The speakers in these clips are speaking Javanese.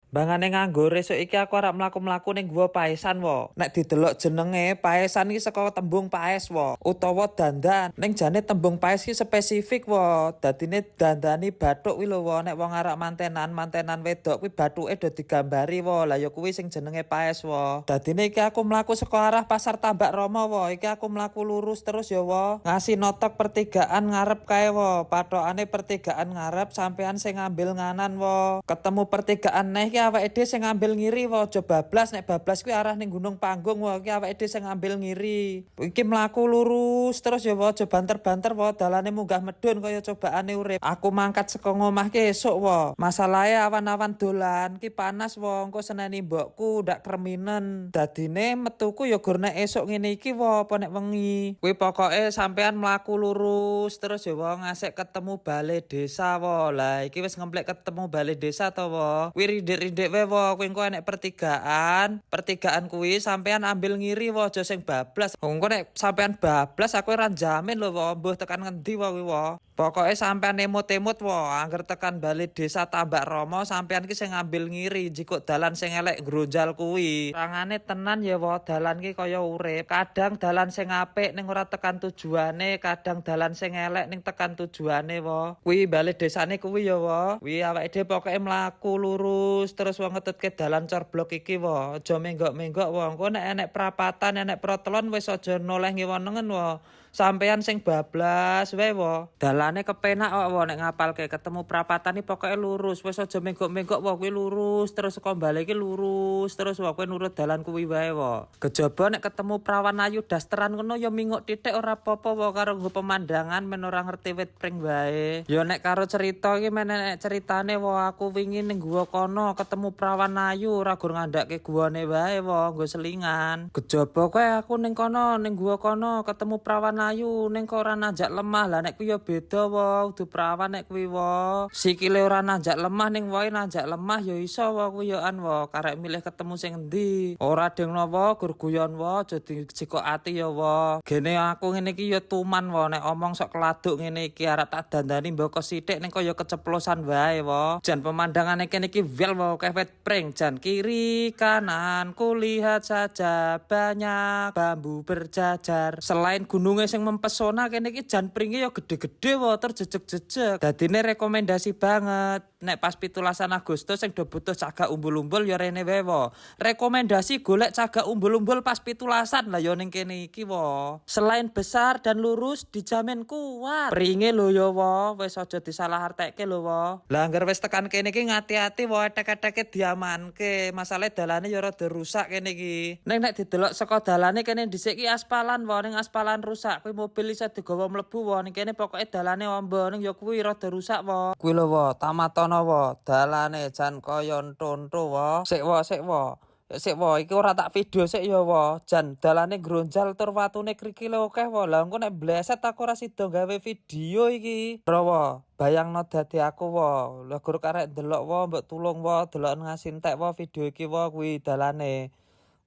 Bangane nganggur esuk iki aku arep mlaku-mlaku ning Guwa Paesan wo. Nek didelok jenenge Paesan iki saka tembung paes wo, utawa dandan. Ning jane tembung paes iki spesifik wo. Dadine dandani bathuk kuwi lho wo. Nek wong arek mantenan wedok kuwi bathuke do digambari wo. Lah ya kuwi sing jenenge paes wo. Dadine iki aku mlaku saka arah Pasar Tambak Rama wo. Iki aku mlaku lurus terus ya wo. Ngasih notok pertigaan ngarep kae wo. Pathokane pertigaan ngarep sampean sing ngambil nganan wo. Ketemu pertigaan neh awake dhewe sing ngambil ngiri wo, aja bablas nek bablas kuwi arah ning Gunung Panggung wo, iki awake dhewe sing ngambil ngiri. Iki mlaku lurus terus ya wo, aja banter-banter wo, dalane munggah medun kaya cobaane urip. Aku mangkat saka ngomah ki esuk wo. Masalahe awan-awan dolan ki panas wo, engko seneni mbokku ndak kreminen. Dadine metuku ya gur nek esuk ngene iki wo, apa nek wengi. Kuwi pokoke sampean mlaku lurus terus ya wo ngasek ketemu balai desa wo. Lah iki wis ngemplek ketemu balai desa to wo. Kuwi rindik wae wo, kuwi engko enek pertigaan kuwi sampean ambil ngiri wo, aja sing bablas. Engko nek sampean bablas aku ora jamin lho wo, mbuh tekan ngendi wo kuwi wo. Pokoke sampean emut-emut wo, angger tekan Balai Desa Tambak Rama sampean ki sing ngambil ngiri, jikuk dalan sing elek ngronjal kuwi. Rangane tenan ya wo, dalan ki kaya urip. Kadang dalan sing apik ning ora tekan tujuane, kadang dalan sing elek ning tekan tujuane wo. Kuwi Balai Desane kuwi ya wo. Kuwi awake dhewe pokoke mlaku lurus terus wo ngetutke dalan corblok iki wo. Aja menggok-menggok wo. Engko nek enek prapatan, enek protelon wis aja noleh ngiwonengen wo. Sampean sing bablas wae wo. Dalane kepenak kok wo nek ngapalke ketemu prapatan iki pokoke lurus. Wis aja menggok-menggok wo, kuwi lurus terus saka bali iki lurus terus wo kowe nurut dalan kuwi wae wo. Kejaba nek ketemu prawan ayu dasteran ngono ya minguk titik ora apa-apa wo karo nggo pemandangan men ora ngerti wit pring wae. Ya nek karo cerita iki men nek ceritane wo aku wingi ning guwa kono ketemu prawan ayu ora gur ngandhake guwane wae wo nggo selingan. Kejaba kowe aku ning kono ning guwa kono ketemu prawan ayu ning kok ora nanjak lemah. Lah nek kuwi ya beda wo, kudu prawan nek kuwi wo. Sikile ora nanjak lemah ning wae nanjak lemah ya iso wo kuwi yo an wo. Karek milih ketemu sing endi. Ora dengno wo gur guyon wo, aja dijikok ati ya wo. Gene aku ngene iki ya tuman wo, nek omong sok keladuk ngene iki arek tak dandani mboko sithik ning kaya keceplosan wae wo. Jan pemandangane kene iki wel wo kewet pring jan kiri kanan kulihat saja banyak bambu berjajar. Selain gunungnya sing mempesona kene iki jan pringe ya gede-gede wo terjejeg-jejeg. Dadine rekomendasi banget nek pas 17 Agustus sing do butuh cagak umbul-umbul ya rene wae wo. Rekomendasi golek cagak umbul-umbul pas 17-an lah ya ning kene iki wo. Selain besar dan lurus dijamin kuat. Pringe lho ya wo, wis aja disalaharteke lho wo. Lah angger wis tekan kene iki ngati-ati wo etek-eteke diamanke. Masalahe dalane ya rada rusak kene iki. Nek didelok saka dalane kene dhisik iki aspalan wo, ning aspalan rusak. Kuwi mobil iso digawa mlebu wo, ning kene pokoke dalane amba ning ya kuwi rada rusak wo. Kuwi lho wo, tamatono wo, dalane jan kaya enthuntu wo. Sik wo, iki ora tak video sik ya wo. Jan dalane gronjal tur watune krikile akeh wo. Lah engko nek bleset aku ora sida gawe video iki. Bro wo, bayangno dadi aku wo. Lah gur karek ndelok wo, mbok tulung wo, deloken ngasintek wo video iki wo kuwi dalane.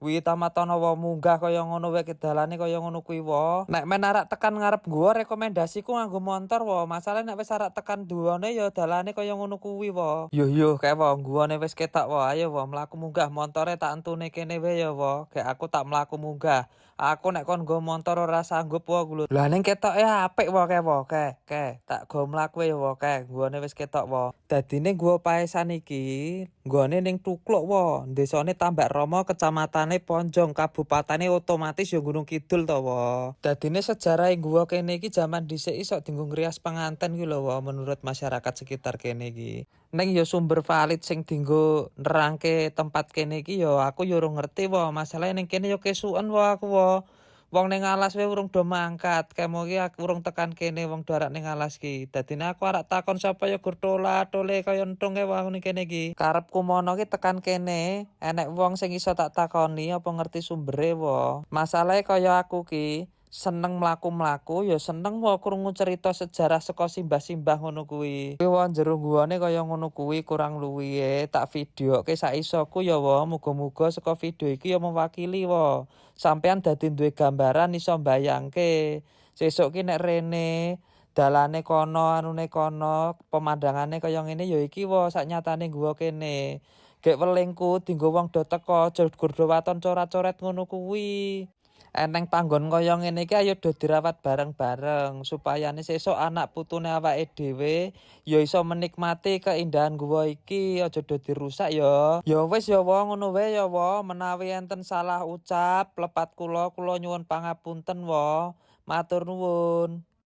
Kuwi tamatono wo munggah kaya ngono wae dalane kaya ngono kuwi wo. Nek men arek tekan ngarep gua rekomendasiku nganggo montor wo. Masalahe nek wis arek tekan duwane ya dalane kaya ngono kuwi wo. Yo kae wo guwane wis ketok wo. Ayo wo mlaku munggah montore tak entune kene wae ya wo. Kayak aku tak mlaku munggah. Aku nek kon nggo montor ora sanggup wo lho. Lah ning ketoke apik wo kae wo. Kae tak go mlaku ya wo kae. Guwane wis ketok wo. Dadine Guwa Paesan iki nggone ning Tukluk wo. Desane Tambak Rama kecamatan Ponjong kabupatene otomatis ya Gunung Kidul to wo. Dadine sejarah guwa kene iki jaman dhisik iso dienggo ngrias penganten ki lho wo menurut masyarakat sekitar kene iki. Ning ya sumber valid sing dienggo nerangke tempat kene iki ya aku ya ora ngerti wo. Masalahe ning kene ya kesuken wo aku wo. Wong ning alas wae urung do mangkat, kemo iki aku urung tekan kene wong do arek ning alas ki. Dadine aku arek takon sapa ya gur tola-tole kaya entung e wong ning kene iki. Karepku mono ki tekan kene, enek wong sing iso tak takoni apa ngerti sumbere wo. Masalahe kaya aku ki seneng mlaku-mlaku ya seneng wae krungu cerita sejarah saka simbah-simbah ngono kuwi. Kuwi wae jero guwane kaya ngono kuwi kurang luwihe tak videoke sak isoku ya wae muga-muga saka video iki ya mewakili wae. Sampeyan dadi duwe gambaran iso mbayangke. Sesuk ki nek rene dalane kono anune kono pemandangane kaya ngene ya iki wae sak nyatane gua kene. Gek welingku dienggo wong do teko aja gur do waton corat-coret ngono kuwi. Eneng panggon kaya ngene iki ayo do dirawat bareng-bareng supayane sesuk anak putune awake dhewe ya iso menikmati keindahan guwa iki aja do dirusak ya. Ya wis ya wa ngono wae ya wa menawi enten salah ucap lepat kula nyuwun pangapunten wa. Matur nuwun.